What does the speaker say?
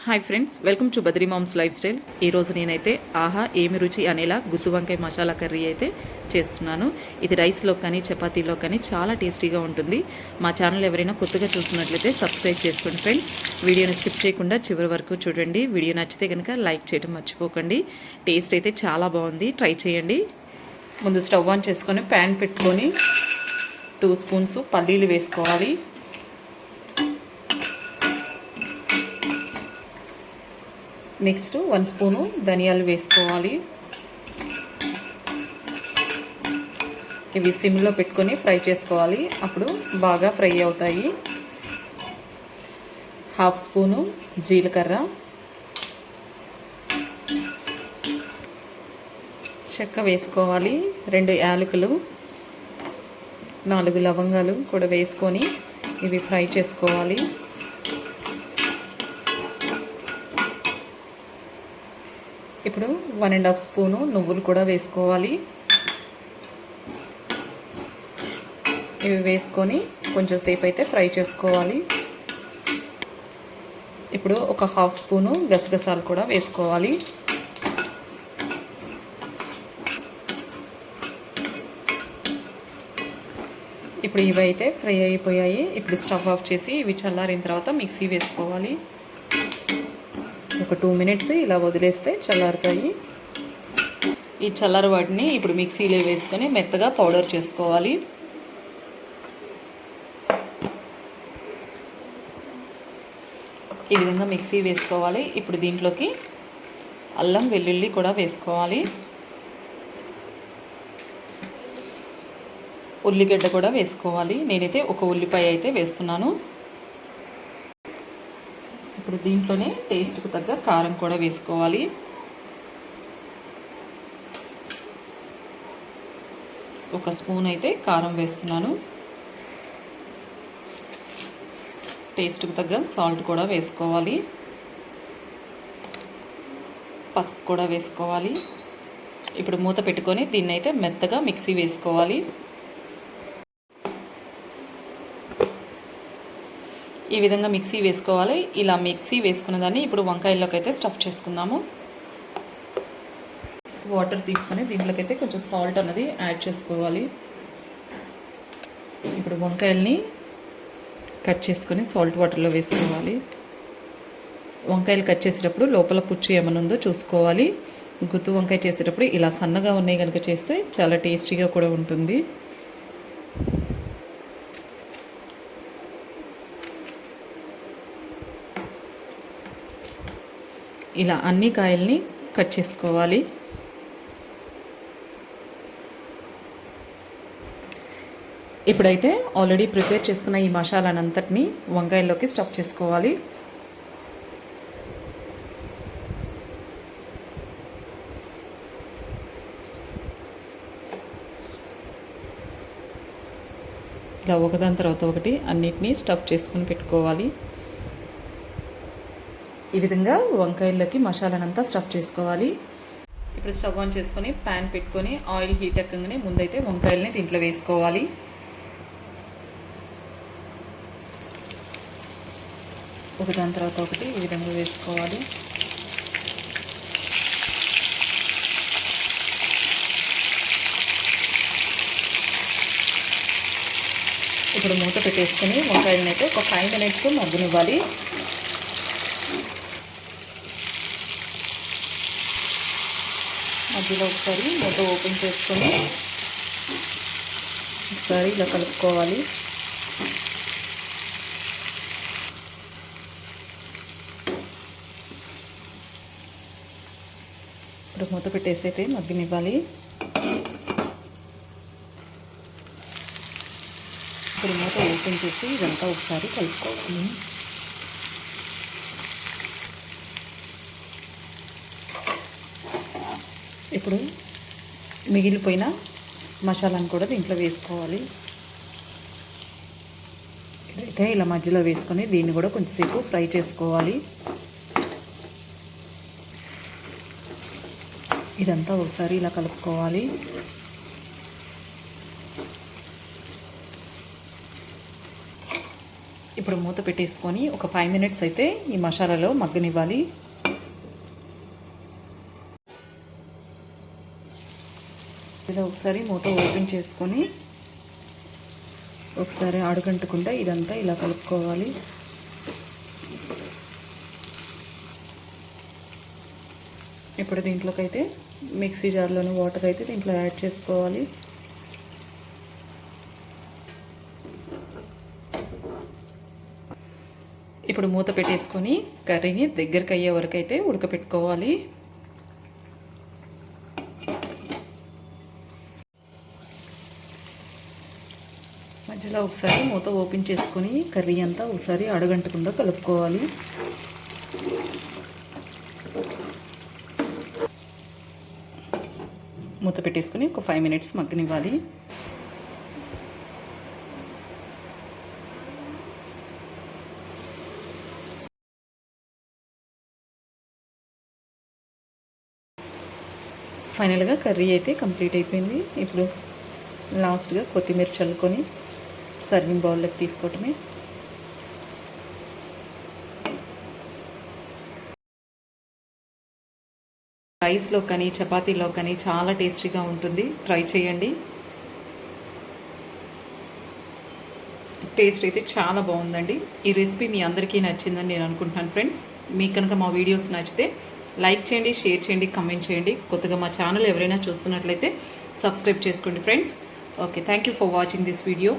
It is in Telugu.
Hi friends, welcome to Badri moms lifestyle. ఈరోజు నేనైతే ఆహా ఏమి రుచి అనేలా గుత్తి వంకాయ మసాలా కర్రీ అయితే చేస్తున్నాను. ఇది రైస్లో కానీ చపాతీలో కానీ చాలా టేస్టీగా ఉంటుంది. మా ఛానల్ ఎవరైనా కొత్తగా చూస్తున్నట్లయితే సబ్స్క్రైబ్ చేసుకోండి ఫ్రెండ్స్. వీడియోని స్కిప్ చేయకుండా చివరి వరకు చూడండి. వీడియో నచ్చితే కనుక లైక్ చేయడం మర్చిపోకండి. టేస్ట్ అయితే చాలా బాగుంది, ట్రై చేయండి. ముందు స్టవ్ ఆన్ చేసుకొని ప్యాన్ పెట్టుకొని 2 స్పూన్స్ పల్లీలు వేసుకోవాలి. నెక్స్ట్ 1 స్పూను ధనియాలు వేసుకోవాలి. ఇవి సిమ్లో పెట్టుకొని ఫ్రై చేసుకోవాలి, అప్పుడు బాగా ఫ్రై అవుతాయి. 1/2 స్పూను జీలకర్ర, చెక్క వేసుకోవాలి, 2 యాలకులు, 4 లవంగాలు కూడా వేసుకొని ఇవి ఫ్రై చేసుకోవాలి. ఇప్పుడు 1.5 స్పూను నువ్వులు కూడా వేసుకోవాలి. ఇవి వేసుకొని కొంచెం సేపు అయితే ఫ్రై చేసుకోవాలి. ఇప్పుడు ఒక 1/2 స్పూను గసగసాలు కూడా వేసుకోవాలి. ఇప్పుడు ఇవి అయితే ఫ్రై అయిపోయాయి. ఇప్పుడు స్టవ్ ఆఫ్ చేసి ఇవి చల్లారిన తర్వాత మిక్సీ వేసుకోవాలి. ఒక 2 మినిట్స్ ఇలా వదిలేస్తే చల్లారుతాయి. ఈ చల్లారి వాటిని ఇప్పుడు మిక్సీలో వేసుకొని మెత్తగా పౌడర్ చేసుకోవాలి. ఈ విధంగా మిక్సీ వేసుకోవాలి. ఇప్పుడు దీంట్లోకి అల్లం వెల్లుల్లి కూడా వేసుకోవాలి. ఉల్లిగడ్డ కూడా వేసుకోవాలి. నేనైతే ఒక ఉల్లిపాయ అయితే వేస్తున్నాను. ఇప్పుడు దీంట్లోనే టేస్ట్కు తగ్గ కారం కూడా వేసుకోవాలి. ఒక స్పూన్ అయితే కారం వేస్తున్నాను. టేస్ట్కు తగ్గ సాల్ట్ కూడా వేసుకోవాలి. పసుపు కూడా వేసుకోవాలి. ఇప్పుడు మూత పెట్టుకొని దీన్ని అయితే మెత్తగా మిక్సీ వేసుకోవాలి. ఈ విధంగా మిక్సీ వేసుకోవాలి. ఇలా మిక్సీ వేసుకున్న దాన్ని ఇప్పుడు వంకాయల్లోకి అయితే స్టఫ్ చేసుకుందాము. వాటర్ తీసుకొని దీంట్లోకి అయితే కొంచెం సాల్ట్ అన్నది యాడ్ చేసుకోవాలి. ఇప్పుడు వంకాయల్ని కట్ చేసుకొని సాల్ట్ వాటర్లో వేసుకోవాలి. వంకాయలు కట్ చేసేటప్పుడు లోపల పుచ్చు ఏమైనా ఉందో చూసుకోవాలి. గుత్తి వంకాయ చేసేటప్పుడు ఇలా సన్నగా ఉన్నాయి కనుక చేస్తే చాలా టేస్టీగా కూడా ఉంటుంది. ఇలా అన్ని కాయల్ని కట్ చేసుకోవాలి. ఇప్పుడైతే ఆల్రెడీ ప్రిపేర్ చేసుకున్న ఈ మసాలానంతటిని వంకాయల్లోకి స్టఫ్ చేసుకోవాలి. ఇలా ఒకదాని తర్వాత ఒకటి అన్నిటినీ స్టఫ్ చేసుకొని పెట్టుకోవాలి. ఈ విధంగా వంకాయల్లోకి మసాలానంతా స్టఫ్ చేసుకోవాలి. ఇప్పుడు స్టవ్ ఆన్ చేసుకొని ప్యాన్ పెట్టుకొని ఆయిల్ హీట్ ఎక్కగానే ముందైతే వంకాయల్ని దీంట్లో వేసుకోవాలి. ఒకదాని తర్వాత ఒకటి ఈ విధంగా వేసుకోవాలి. ఇప్పుడు మూత పెట్టేసుకొని వంకాయలని అయితే ఒక 5 మినిట్స్ మగ్గనివ్వాలి. మధ్యలో ఒకసారి మూత ఓపెన్ చేసుకొని ఒకసారి ఇలా కలుపుకోవాలి. ఇప్పుడు మూత పెట్టేసి అయితే మగ్గనివ్వాలి. ఇప్పుడు మూత ఓపెన్ చేసి ఇదంతా ఒకసారి కలుపుకోవాలి. ఇప్పుడు మిగిలిపోయిన మసాలాను కూడా దీంట్లో వేసుకోవాలి. ఇదైతే ఇలా మధ్యలో వేసుకొని దీన్ని కూడా కొంచెంసేపు ఫ్రై చేసుకోవాలి. ఇదంతా ఒకసారి ఇలా కలుపుకోవాలి. ఇప్పుడు మూత పెట్టేసుకొని ఒక 5 మినిట్స్ అయితే ఈ మసాలాలో మగ్గనివ్వాలి. ఇలా ఒకసారి మూత ఓపెన్ చేసుకొని ఒకసారి అడుగంటకుండా ఇదంతా ఇలా కలుపుకోవాలి. ఇప్పుడు దీంట్లోకి అయితే మిక్సీ జార్లోని వాటర్ అయితే దీంట్లో యాడ్ చేసుకోవాలి. ఇప్పుడు మూత పెట్టేసుకొని కర్రీని దగ్గరికి అయ్యే వరకు అయితే ఉడకపెట్టుకోవాలి. మధ్యలో ఒకసారి మూత ఓపెన్ చేసుకొని కర్రీ అంతా ఒకసారి అడుగంటకుండా కలుపుకోవాలి. మూత పెట్టేసుకొని ఒక 5 మినిట్స్ మగ్గనివ్వాలి. ఫైనల్గా కర్రీ అయితే కంప్లీట్ అయిపోయింది. ఇప్పుడు లాస్ట్గా కొత్తిమీర చల్లుకొని సర్వింగ్ బౌల్లోకి తీసుకోవటమే. రైస్లో కానీ చపాతీలో కానీ చాలా టేస్టీగా ఉంటుంది. ట్రై చేయండి. టేస్ట్ అయితే చాలా బాగుందండి. ఈ రెసిపీ మీ అందరికీ నచ్చిందని నేను అనుకుంటున్నాను ఫ్రెండ్స్. మీకు కనుక మా వీడియోస్ నచ్చితే లైక్ చేయండి, షేర్ చేయండి, కమెంట్ చేయండి. కొత్తగా మా ఛానల్ ఎవరైనా చూస్తున్నట్లయితే సబ్స్క్రైబ్ చేసుకోండి friends. Okay, thank you for watching this video.